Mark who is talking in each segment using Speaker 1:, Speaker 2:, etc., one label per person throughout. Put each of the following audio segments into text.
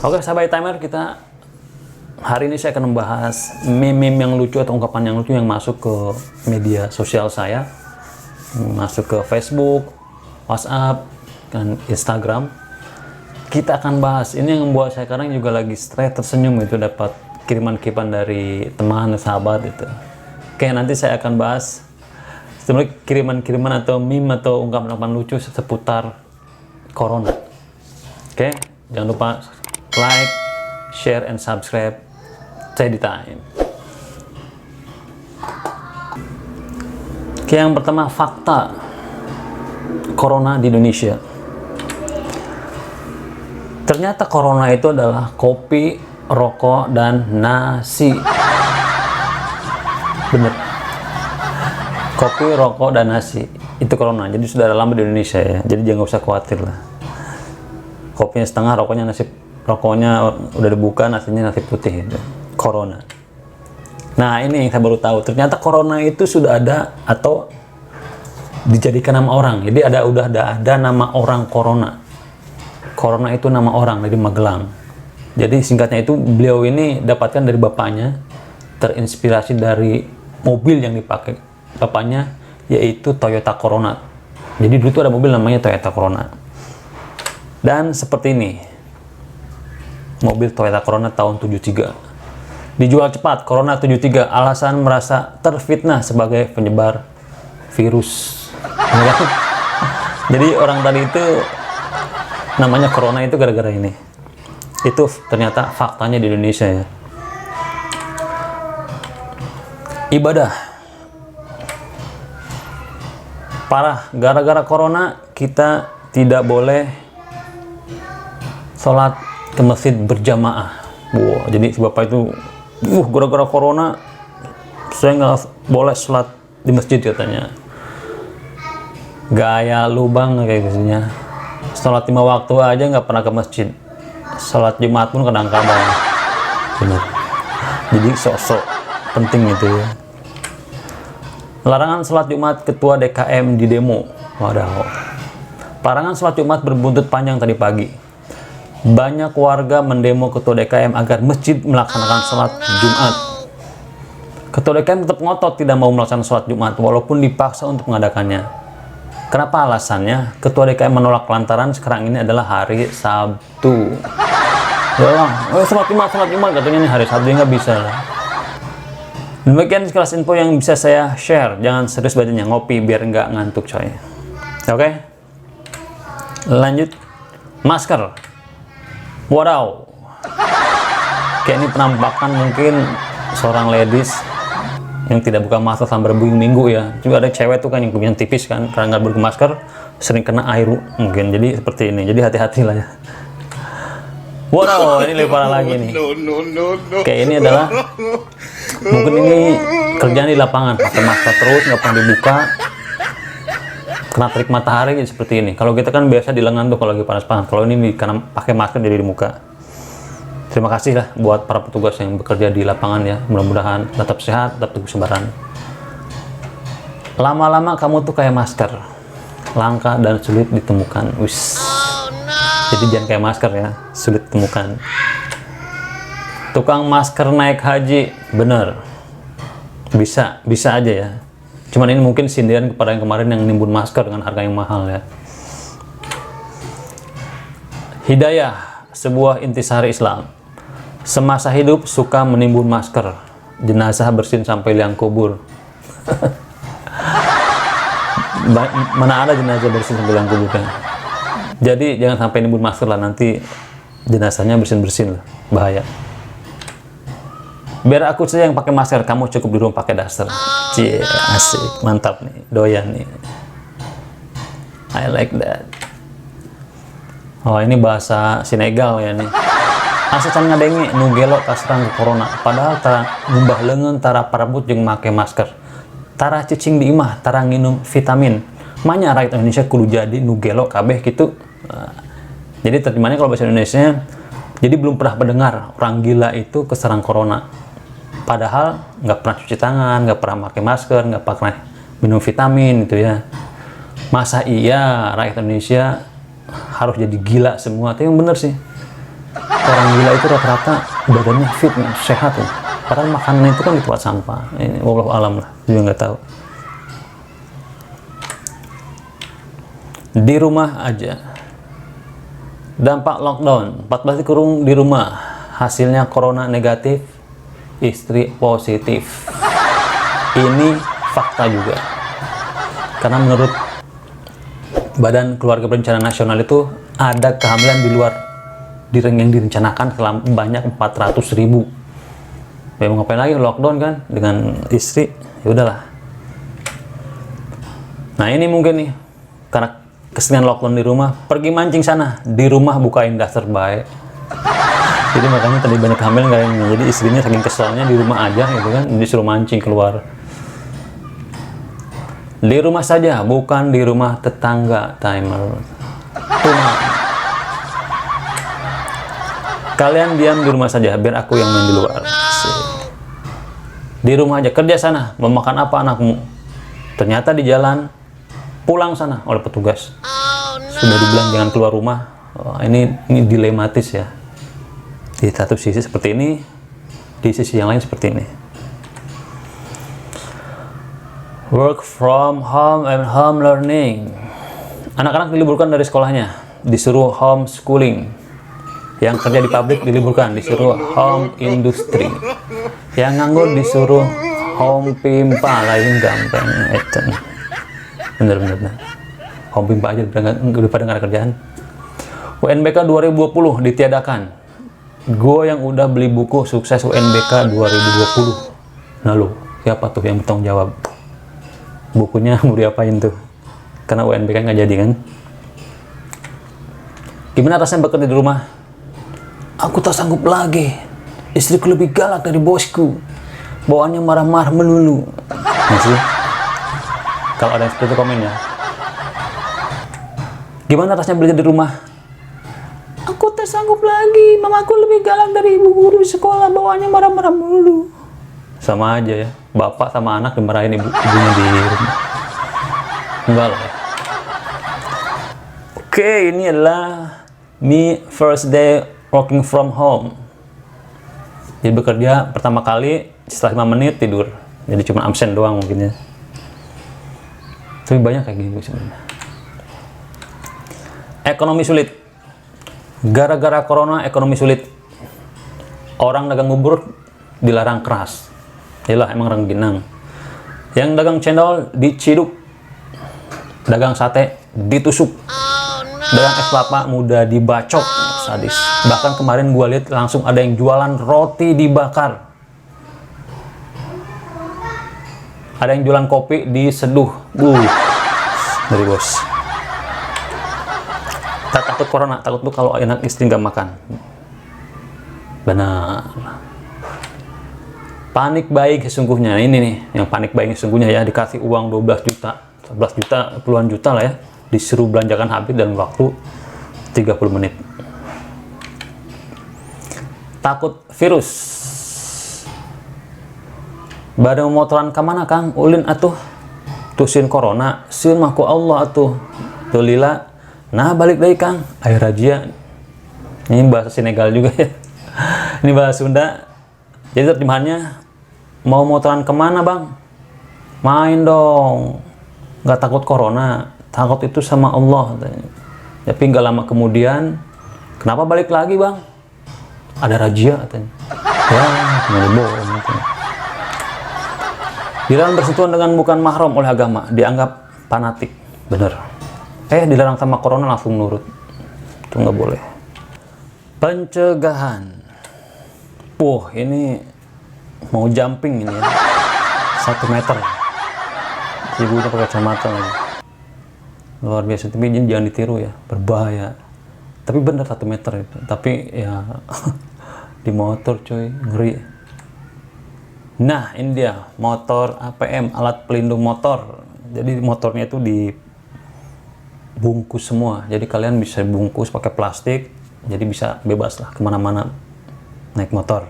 Speaker 1: Oke, sahabat timer, kita hari ini saya akan membahas meme-meme yang lucu atau ungkapan yang lucu yang masuk ke media sosial saya, masuk ke Facebook, WhatsApp, dan Instagram. Kita akan bahas ini yang membuat saya kadang juga lagi stres tersenyum, itu dapat kiriman-kiriman dari teman sahabat itu. Oke, nanti saya akan bahas sebenarnya kiriman-kiriman atau meme atau ungkapan-ungkapan lucu seputar corona. Oke, jangan lupa like, share, and subscribe. Steady time. Oke, yang pertama, fakta corona di Indonesia. Ternyata corona itu adalah kopi, rokok, dan nasi. Bener. Kopi, rokok, dan nasi. Itu corona. Jadi sudah lama di Indonesia ya. Jadi jangan usah khawatir lah. Kopinya setengah, rokoknya nasi. Rokoknya udah dibuka, nasinya nasi putih itu. Corona. Nah, ini yang saya baru tahu. Ternyata corona itu sudah ada atau dijadikan nama orang. Jadi udah ada nama orang corona. Corona itu nama orang dari Magelang. Jadi singkatnya itu beliau ini dapatkan dari bapaknya, terinspirasi dari mobil yang dipakai bapaknya, yaitu Toyota Corona. Jadi dulu tuh ada mobil namanya Toyota Corona. Dan seperti ini. Mobil Toyota Corona tahun 73. Dijual cepat, Corona 73, alasan merasa terfitnah sebagai penyebar virus. Jadi orang tadi itu namanya Corona itu gara-gara ini. Itu ternyata faktanya di Indonesia ya. Ibadah. Parah, gara-gara Corona kita tidak boleh sholat ke masjid berjamaah. Wow, jadi si bapak itu gara-gara corona saya nggak boleh sholat di masjid katanya. Gaya lubang kayak gitunya. Sholat 5 waktu aja nggak pernah ke masjid. Sholat Jumat pun kadang-kadang. Benar. Jadi sok-sok penting itu ya. Larangan sholat Jumat, ketua DKM di demo. Waduh. Larangan sholat Jumat berbuntut panjang tadi pagi. Banyak warga mendemo ketua DKM agar masjid melaksanakan sholat Jumat. Ketua DKM tetap ngotot tidak mau melaksanakan sholat Jumat walaupun dipaksa untuk mengadakannya. Kenapa alasannya? Ketua DKM menolak lantaran sekarang ini adalah hari Sabtu. Ya, sholat Jumat katanya ini hari Sabtu, nggak bisa lah. Demikian sekelas info yang bisa saya share. Jangan serius bacanya, ngopi biar nggak ngantuk coy. Oke? Lanjut. Masker. Wadaw, kayak ini penampakan mungkin seorang ladies yang tidak buka masker sampai berminggu ya. Juga ada cewek tuh kan yang kumisan tipis kan, karena nggak buka masker sering kena air mungkin. Jadi seperti ini. Jadi hati-hati lah ya. Wadaw, ini lebih parah lagi nih. Kayak ini adalah mungkin ini kerjaan di lapangan, pakai masker terus nggak pernah dibuka. Kena terik matahari jadi seperti ini. Kalau kita kan biasa di lengan tuh kalau lagi panas-panas. Kalau ini karena pakai masker jadi di muka. Terima kasih lah buat para petugas yang bekerja di lapangan ya. Mudah-mudahan tetap sehat, tetap kesabaran. Lama-lama kamu tuh kayak masker, langka dan sulit ditemukan. Wis. Jadi jangan kayak masker ya, sulit ditemukan. Tukang masker naik haji, bener. Bisa aja ya. Cuman ini mungkin sindiran kepada yang kemarin yang nimbun masker dengan harga yang mahal ya. Hidayah, sebuah intisari Islam. Semasa hidup suka menimbun masker. Jenazah bersin sampai liang kubur. Mana ada jenazah bersin sampai liang kubur kan? Jadi jangan sampai nimbun masker lah, nanti jenazahnya bersin-bersin lah. Bahaya. Biar aku saja yang pakai masker, kamu cukup di rumah pakai daster. Cie, asik, mantap nih, doyan nih. I like that. Oh, ini bahasa Senegal ya nih. Asa can ngadenge nu gelo kasrang corona. Padahal tara ngubah leungeun tara parabut jeung make masker. Tara cicing di imah, tara nginum vitamin. Manya rakyat Indonesia kudu jadi nu gelo kabeh gitu. Jadi terjemahannya kalau bahasa Indonesia, jadi belum pernah mendengar orang gila itu keserang corona. Padahal nggak pernah cuci tangan, nggak pernah pakai masker, nggak pernah minum vitamin gitu ya. Masa iya rakyat Indonesia harus jadi gila semua? Tapi yang bener sih. orang gila itu rata-rata badannya fit, sehat ya. Padahal makanan itu kan di tempat sampah. Ini wallahu alam lah, juga nggak tahu. Di rumah aja. Dampak lockdown, 14 hari kurung di rumah. Hasilnya corona negatif, istri positif. Ini fakta juga. Karena menurut Badan Keluarga Berencana Nasional itu ada kehamilan di luar yang direncanakan selama banyak 400.000. Ya mau ngapain lagi, lockdown kan dengan istri, ya udahlah. Nah ini mungkin nih, karena keseringan lockdown di rumah, pergi mancing sana, di rumah bukain dasar baik. Jadi makanya tadi banyak kehamilan kayaknya. Jadi istrinya saking keselnya di rumah aja gitu kan, disuruh mancing keluar. Di rumah saja, bukan di rumah tetangga. Timer. Kalian diam di rumah saja, biar aku yang main di luar. Di rumah aja, kerja sana. Mau makan apa anakmu? Ternyata di jalan, pulang sana oleh petugas. Sudah dibilang jangan keluar rumah. Oh, ini dilematis ya. Di satu sisi seperti ini, di sisi yang lain seperti ini. Work from home and home learning. Anak-anak diliburkan dari sekolahnya, disuruh homeschooling. Yang kerja di pabrik diliburkan, disuruh home industry. Yang nganggur disuruh home pimpa, lain gampang. Bener. Home pimpa aja daripada nggak ada kerjaan. UNBK 2020 ditiadakan. Gue yang udah beli buku sukses UNBK 2020. Nah lo, siapa tuh yang bertanggung jawab? Bukunya mau diapain tuh? Karena UNBK nggak jadi kan? Gimana rasanya bekerja di rumah? Aku tak sanggup lagi. Istriku lebih galak dari bosku. Bawaannya marah-marah melulu. Masih? Kalau ada yang seperti itu komen ya. Gimana rasanya belajar di rumah? Aku tak sanggup lagi. Mamaku lebih galak dari ibu guru di sekolah. Bawaannya marah-marah melulu. Sama aja ya. Bapak sama anak dimarahin ibunya di rumah. Enggak lah ya. Oke, ini adalah me first day working from home. Jadi bekerja pertama kali setelah 5 menit tidur. Jadi cuma absen doang mungkin ya. Tapi banyak kayak gini sebenarnya. Ekonomi sulit. Gara-gara corona ekonomi sulit. Orang dagang bubur dilarang keras. Yalah emang rengginang. Yang dagang cendol diciduk. Dagang sate ditusuk. Dagang es kelapa muda dibacok. Sadis. Bahkan kemarin gua lihat langsung ada yang jualan roti dibakar. Ada yang jualan kopi diseduh. Dari bos. Tak takut corona, takut tuh kalau anak istri nggak makan. Benar. Panik baik sesungguhnya. Ini nih yang panik baik sesungguhnya ya, dikasih uang 12 juta, 11 juta, puluhan juta lah ya, disuruh belanjakan habis dalam waktu 30 menit. Takut virus. Badan motoran kemana Kang? Ulin atuh. Tusin corona, sin mah ku Allah atuh. Tuh lila. Nah balik dari Kang, air rajia. Ini bahasa Senegal juga ya. Ini bahasa Sunda. Jadi terjemahannya, mau motoran kemana Bang? Main dong. Nggak takut corona, takut itu sama Allah. Tapi nggak lama kemudian, kenapa balik lagi Bang? Ada razia katanya. Ya, mau bohong katanya. Dilarang bersentuhan dengan bukan mahram oleh agama, dianggap fanatik. Bener. Dilarang sama corona langsung nurut. Itu nggak boleh. Pencegahan. Ini mau jumping ini ya. 1 meter. Ibunya pakai kacamata lagi. Luar biasa, tapi jangan ditiru ya, berbahaya. Tapi bener 1 meter itu. Tapi ya di motor coy, ngeri. Nah ini dia motor APM, alat pelindung motor. Jadi motornya itu dibungkus semua. Jadi kalian bisa bungkus pakai plastik. Jadi bisa bebas lah kemana-mana naik motor.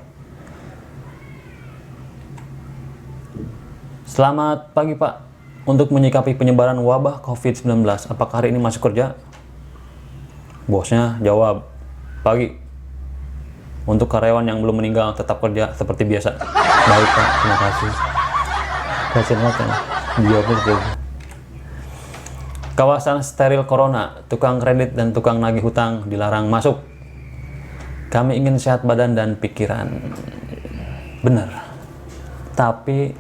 Speaker 1: Selamat pagi Pak. Untuk menyikapi penyebaran wabah COVID-19, apakah hari ini masuk kerja? Bosnya jawab, pagi. Untuk karyawan yang belum meninggal tetap kerja seperti biasa. Baik Pak, terima kasih. Kasian banget kan? Dijawabnya seperti itu. Kawasan steril corona, tukang kredit dan tukang nagih hutang dilarang masuk. Kami ingin sehat badan dan pikiran. Benar. Tapi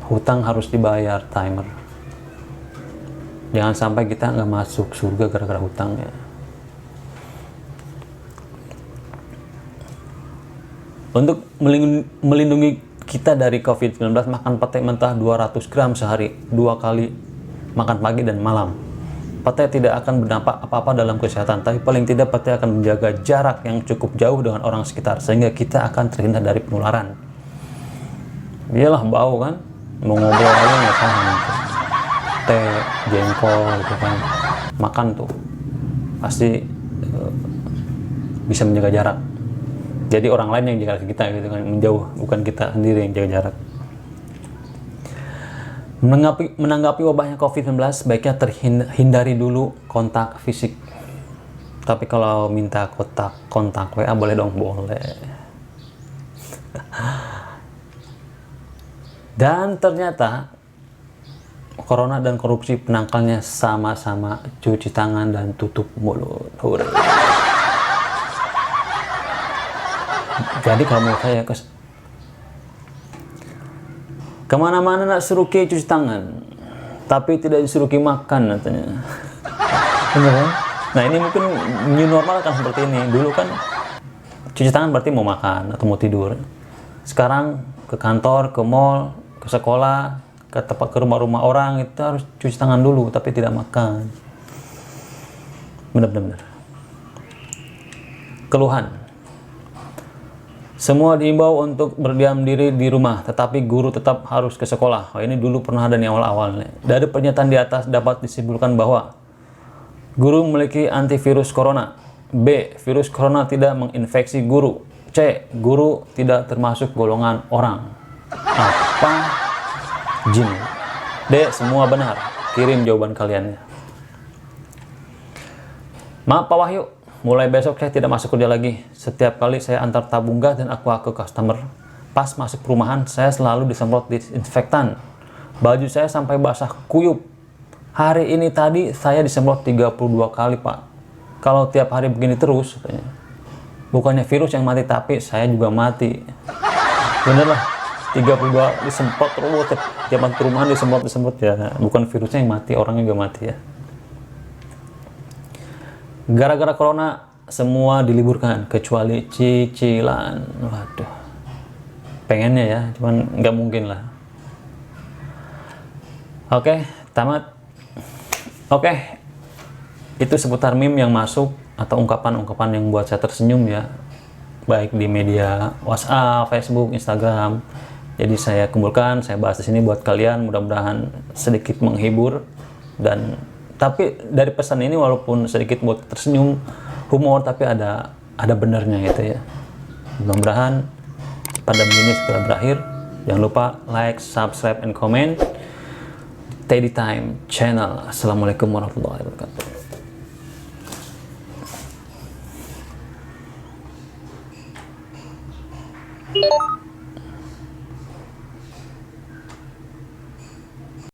Speaker 1: hutang harus dibayar, timer. Jangan sampai kita nggak masuk surga gara-gara hutang ya. Untuk melindungi kita dari COVID-19, makan pete mentah 200 gram sehari, 2 kali makan pagi dan malam. Pete tidak akan berdampak apa-apa dalam kesehatan, tapi paling tidak pete akan menjaga jarak yang cukup jauh dengan orang sekitar, sehingga kita akan terhindar dari penularan. Iyalah bau kan, mau ngobrol aja nggak tahan. Teh, jengkol gitu kan, makan tuh pasti bisa menjaga jarak. Jadi orang lain yang jaga kita gitu kan, menjauh, bukan kita sendiri yang jaga jarak. Menanggapi wabahnya COVID-19, baiknya terhindari dulu kontak fisik. Tapi kalau minta kontak WA boleh dong, boleh. Dan ternyata corona dan korupsi penangkalnya sama-sama cuci tangan dan tutup mulut. Hore. Jadi kalau menurut saya kemana-mana nak suruh cuci tangan, tapi tidak disuruh makan katanya. Bener kan? Nah ini mungkin new normal kan seperti ini. Dulu kan cuci tangan berarti mau makan atau mau tidur. Sekarang ke kantor, ke mall, ke sekolah, ke tempat, ke rumah-rumah orang itu harus cuci tangan dulu, tapi tidak makan. Benar-benar. Keluhan. Semua diimbau untuk berdiam diri di rumah, tetapi guru tetap harus ke sekolah. Oh, ini dulu pernah ada nih awal-awal. Dari pernyataan di atas dapat disimpulkan bahwa guru memiliki antivirus corona. B. Virus corona tidak menginfeksi guru. C. Guru tidak termasuk golongan orang. Apa? Jin. D. Semua benar. Kirim jawaban kalian. Maaf Pak Wahyu. Mulai besok saya tidak masuk kerja lagi. Setiap kali saya antar tabung gas dan aqua ke customer, pas masuk perumahan saya selalu disemprot disinfektan. Baju saya sampai basah kuyup. Hari ini tadi saya disemprot 32 kali Pak. Kalau tiap hari begini terus, katanya, bukannya virus yang mati tapi saya juga mati. Bener lah, 32 disemprot terus, tiap perumahan disemprot ya. Bukan virusnya yang mati, orangnya juga mati ya. Gara-gara corona semua diliburkan kecuali cicilan. Waduh, pengennya ya, cuman nggak mungkin lah. Oke, tamat. Oke, itu seputar meme yang masuk atau ungkapan-ungkapan yang buat saya tersenyum ya, baik di media WhatsApp, Facebook, Instagram. Jadi saya kumpulkan, saya bahas di sini buat kalian, mudah-mudahan sedikit menghibur. Dan tapi dari pesan ini walaupun sedikit buat tersenyum, humor, tapi ada benernya gitu ya. Mudah-mudahan pandemi ini segera berakhir. Jangan lupa like, subscribe, and comment. Teddy Time Channel. Assalamualaikum warahmatullahi wabarakatuh.